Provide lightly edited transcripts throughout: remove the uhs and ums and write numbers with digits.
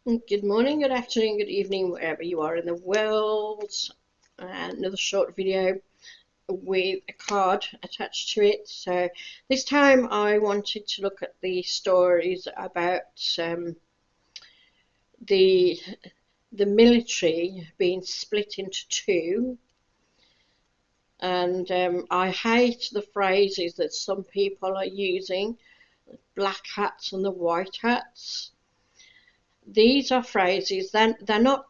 Good morning, good afternoon, good evening, wherever you are in the world. Another short video with a card attached to it. So this time I wanted to look at the stories about the the military being split into two. And I hate the phrases that some people are using, black hats and the white hats. These are phrases. They're not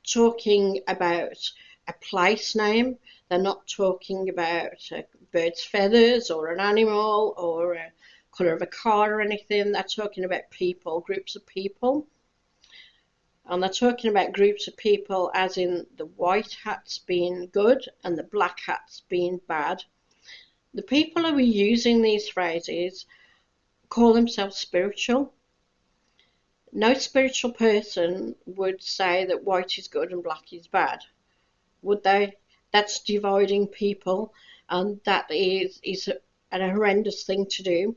talking about a place name. They're not talking about a bird's feathers or an animal or a colour of a car or anything. They're talking about people, groups of people. And they're talking about groups of people as in the white hats being good and the black hats being bad. The people who are using these phrases call themselves spiritual. No spiritual person would say that white is good and black is bad, would they? That's dividing people, and that is a horrendous thing to do.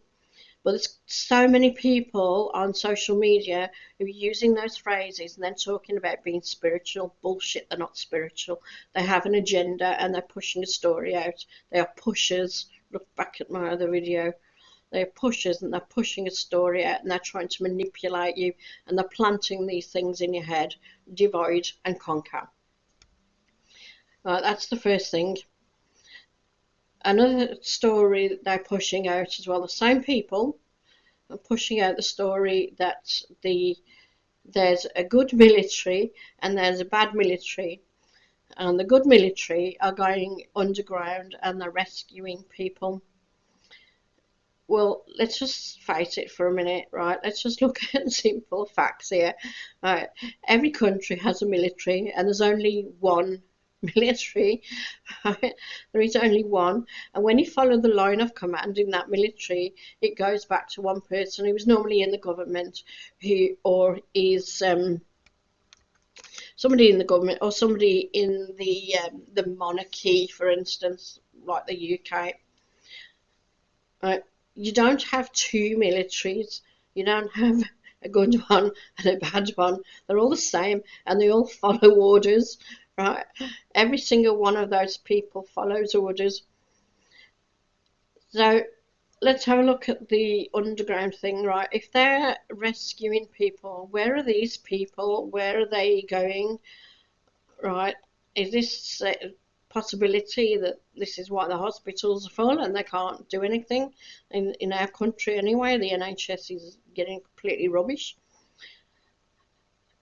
But there's so many people on social media who are using those phrases and then talking about being spiritual. Bullshit, they're not spiritual. They have an agenda and they're pushing a story out. They are pushers. Look back at my other video. They're pushers and they're pushing a story out and they're trying to manipulate you and they're planting these things in your head. Divide and conquer. That's the first thing. Another story that they're pushing out as well, the same people are pushing out the story that there's a good military and there's a bad military, and the good military are going underground and they're rescuing people. Well, let's just face it for a minute, right? Let's just look at simple facts here. Right. Every country has a military, and there's only one military. Right? There is only one, and when you follow the line of command in that military, it goes back to one person who was normally in the government, who or is somebody in the government or somebody in the monarchy, for instance, like the UK. Right? You don't have two militaries. You don't have a good one and a bad one. They're all the same and they all follow orders, right? Every single one of those people follows orders. So let's have a look at the underground thing, right? If they're rescuing people, where are these people? Where are they going, right? Is this a possibility that this is why the hospitals are full and they can't do anything in our country anyway? The NHS is getting completely rubbish.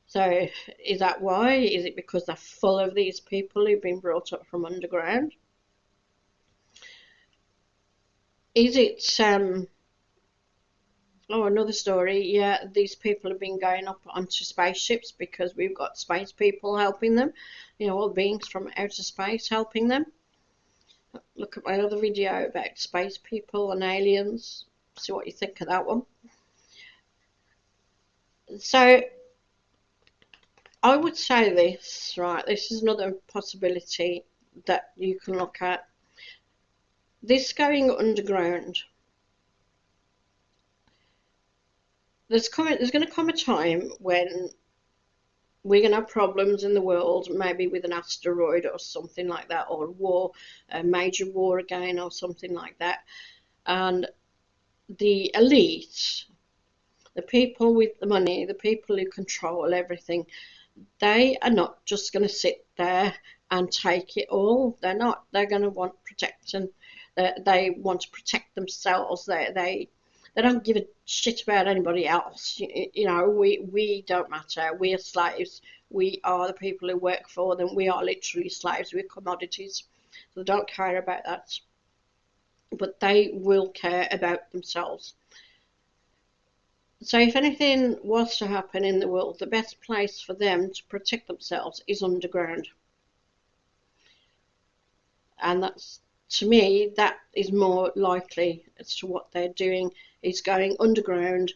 So is that why? Is it because they're full of these people who've been brought up from underground? Is it oh, another story. Yeah, these people have been going up onto spaceships because we've got space people helping them, all beings from outer space helping them. Look at my other video about space people and aliens. See what you think of that one. So I would say this, right? This is another possibility that you can look at. This going underground. There's going to come a time when we're going to have problems in the world, maybe with an asteroid or something like that, or a war, a major war again, or something like that. And the elite, the people with the money, the people who control everything, they are not just going to sit there and take it all. They're not. They're going to want protection. They want to protect themselves. They don't give a shit about anybody else. We don't matter. We are slaves. We are the people who work for them. We are literally slaves. We're commodities. So they don't care about that. But they will care about themselves. So if anything was to happen in the world, the best place for them to protect themselves is underground. And that's, to me, that is more likely as to what they're doing, is going underground,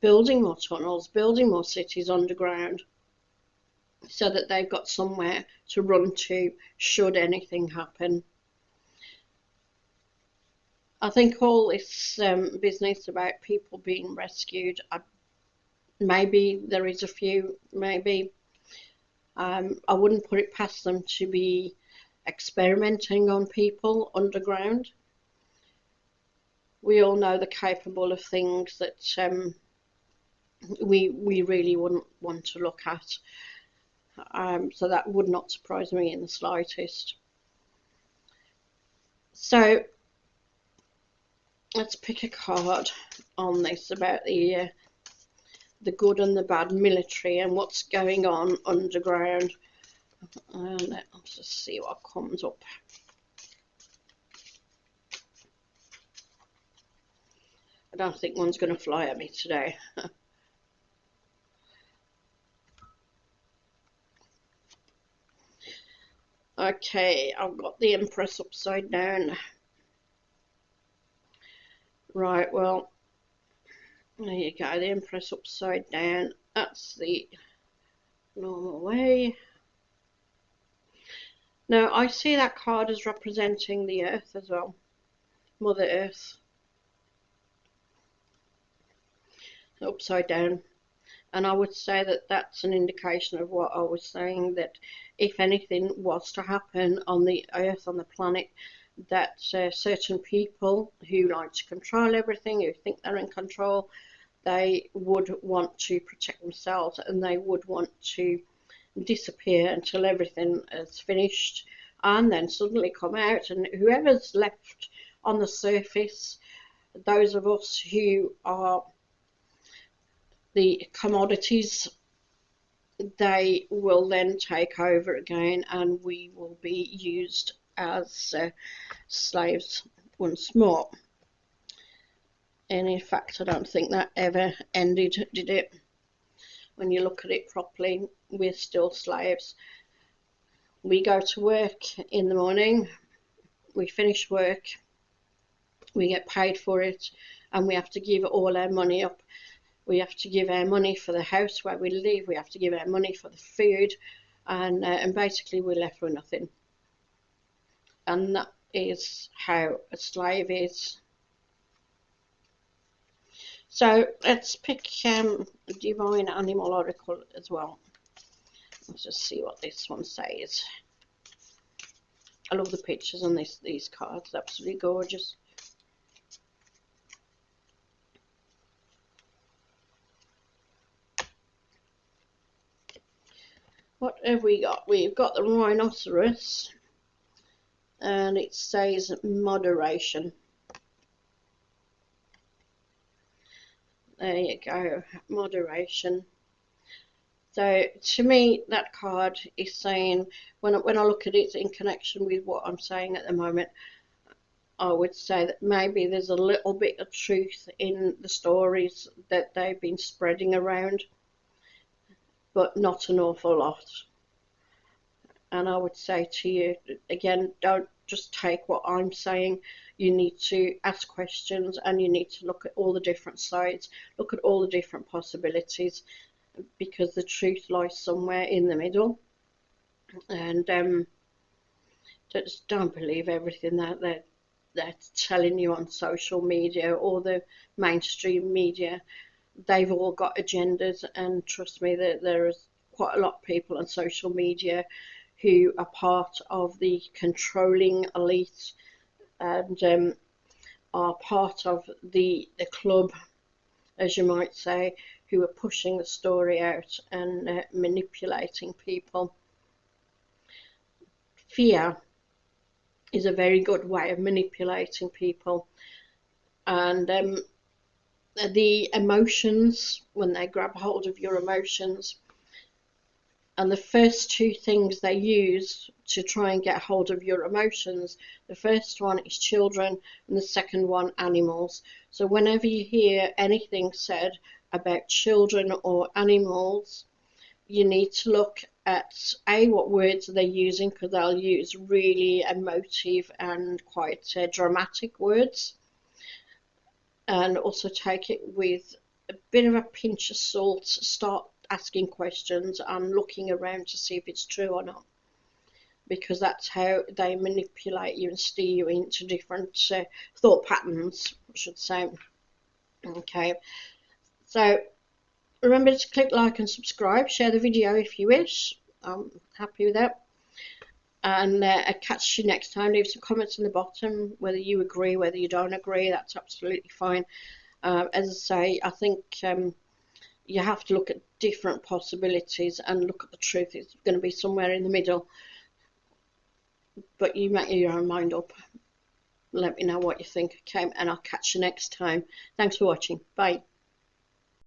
building more tunnels, building more cities underground, so that they've got somewhere to run to should anything happen. I think all this business about people being rescued, maybe there is a few, maybe. I wouldn't put it past them to be experimenting on people underground. We all know they're capable of things that we really wouldn't want to look at. So that would not surprise me in the slightest. So let's pick a card on this about the good and the bad military and what's going on underground. And let's just see what comes up. I don't think one's going to fly at me today. Okay, I've got the Empress upside down. Right, well, there you go, the Empress upside down. That's the normal way. Now, I see that card as representing the Earth as well. Mother Earth. Upside down. And I would say that that's an indication of what I was saying, that if anything was to happen on the Earth, on the planet, that certain people who like to control everything, who think they're in control, they would want to protect themselves and they would want to disappear until everything is finished and then suddenly come out. And whoever's left on the surface, those of us who are the commodities, they will then take over again and we will be used as slaves once more. And in fact, I don't think that ever ended, did it? When you look at it properly, we're still slaves. We go to work in the morning, we finish work, we get paid for it, and we have to give all our money up. We have to give our money for the house where we live, we have to give our money for the food, and basically we're left with nothing. And that is how a slave is. So let's pick Divine Animal Oracle as well. Let's just see what this one says. I love the pictures on these cards, absolutely gorgeous. What have we got? We've got the rhinoceros, and it says moderation. There you go, moderation. So to me, that card is saying, when I look at it in connection with what I'm saying at the moment, I would say that maybe there's a little bit of truth in the stories that they've been spreading around, but not an awful lot. And I would say to you, again, don't just take what I'm saying. You need to ask questions and you need to look at all the different sides, look at all the different possibilities, because the truth lies somewhere in the middle. And just don't believe everything that they're telling you on social media or the mainstream media. They've all got agendas, and trust me, that there is quite a lot of people on social media who are part of the controlling elite and are part of the club, as you might say, who are pushing the story out and manipulating people. Fear is a very good way of manipulating people, and the emotions, when they grab hold of your emotions, and the first two things they use to try and get hold of your emotions, the first one is children and the second one animals. So whenever you hear anything said about children or animals, you need to look at what words they're using, because they'll use really emotive and quite dramatic words, and also take it with a bit of a pinch of salt. Start asking questions and looking around to see if it's true or not, because that's how they manipulate you and steer you into different thought patterns, I should say. Okay, so Remember to click like and subscribe, share the video if you wish. I'm happy with that. And I'll catch you next time. Leave some comments in the bottom, whether you agree, whether you don't agree, that's absolutely fine. As I say, I think you have to look at different possibilities and look at the truth. It's going to be somewhere in the middle, but you make your own mind up. Let me know what you think, okay, and I'll catch you next time. Thanks for watching. Bye.